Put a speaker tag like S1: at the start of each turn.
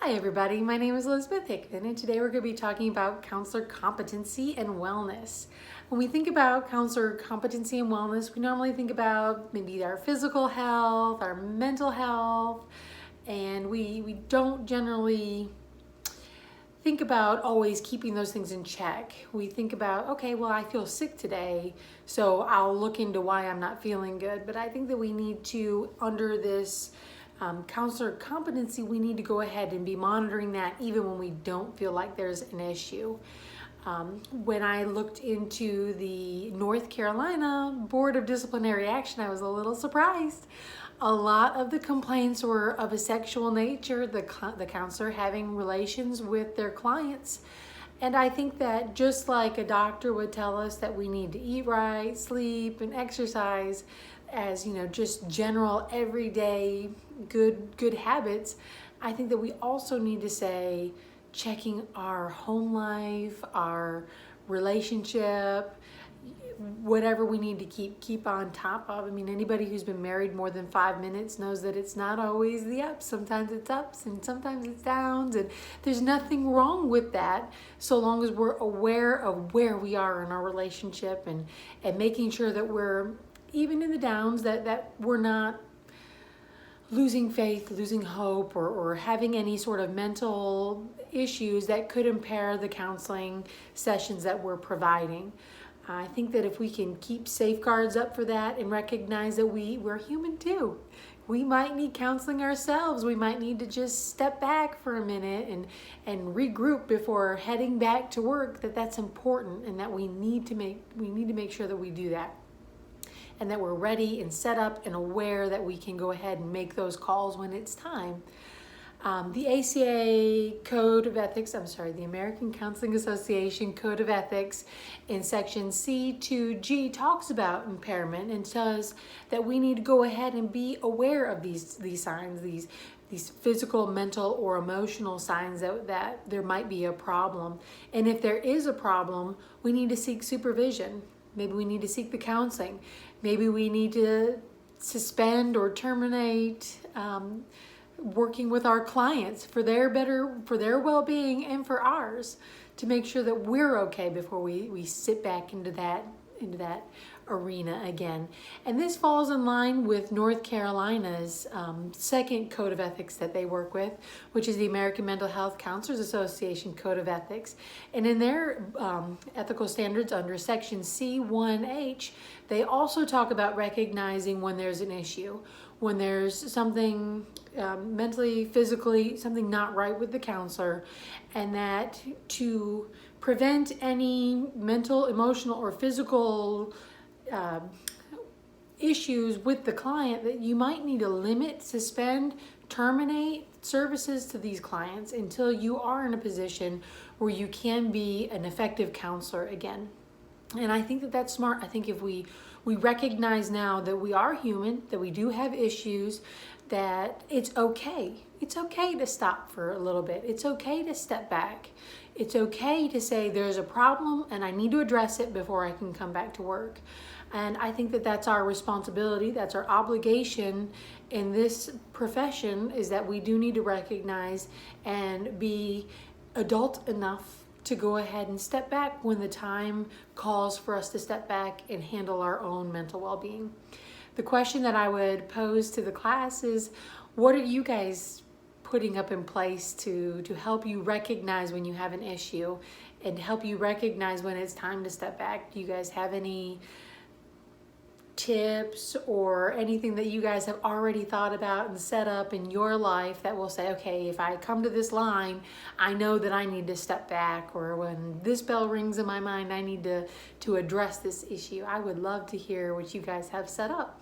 S1: Hi everybody, my name is Elizabeth Hickman and today we're going to be talking about counselor competency and wellness. When we think about counselor competency and wellness, we normally think about maybe our physical health, our mental health, and we don't generally think about always keeping those things in check. We think about, okay, well, I feel sick today, so I'll look into why I'm not feeling good. But I think that we need to, under this counselor competency, we need to go ahead and be monitoring that even when we don't feel like there's an issue. When I looked into the North Carolina Board of Disciplinary Action, I was a little surprised. A lot of the complaints were of a sexual nature, the counselor having relations with their clients. And I think that just like a doctor would tell us that we need to eat right, sleep, and exercise as, just general everyday good habits, I think that we also need to say checking our home life, our relationship, whatever we need to keep on top of. I mean, anybody who's been married more than 5 minutes knows that it's not always the ups. Sometimes it's ups and sometimes it's downs, and there's nothing wrong with that so long as we're aware of where we are in our relationship and making sure that we're, even in the downs, that we're not losing faith, losing hope, or having any sort of mental issues that could impair the counseling sessions that we're providing. I think that if we can keep safeguards up for that and recognize that we're human too. We might need counseling ourselves. We might need to just step back for a minute and regroup before heading back to work, that's important, and that we need to make sure that we do that. And that we're ready and set up and aware that we can go ahead and make those calls when it's time. The ACA Code of Ethics, the American Counseling Association Code of Ethics in section C2G talks about impairment and says that we need to go ahead and be aware of these signs, these physical, mental, or emotional signs that there might be a problem. And if there is a problem, we need to seek supervision. Maybe we need to seek the counseling. Maybe we need to suspend or terminate working with our clients for their well-being and for ours, to make sure that we're okay before we sit back into that arena again. And this falls in line with North Carolina's second code of ethics that they work with, which is the American Mental Health Counselors Association Code of Ethics. And in their ethical standards under section C1H, they also talk about recognizing when there's an issue, when there's something mentally, physically, something not right with the counselor, and that to prevent any mental, emotional, or physical issues with the client, that you might need to limit, suspend, terminate services to these clients until you are in a position where you can be an effective counselor again. And I think that that's smart. I think if we recognize now that we are human, that we do have issues, that it's okay. It's okay to stop for a little bit. It's okay to step back. It's okay to say there's a problem and I need to address it before I can come back to work. And I think that that's our responsibility, that's our obligation in this profession, is that we do need to recognize and be adult enough to go ahead and step back when the time calls for us to step back and handle our own mental well-being. The question that I would pose to the class is, what are you guys putting up in place to help you recognize when you have an issue and help you recognize when it's time to step back? Do you guys have any tips or anything that you guys have already thought about and set up in your life that will say, okay, if I come to this line, I know that I need to step back, or when this bell rings in my mind, I need to address this issue? I would love to hear what you guys have set up.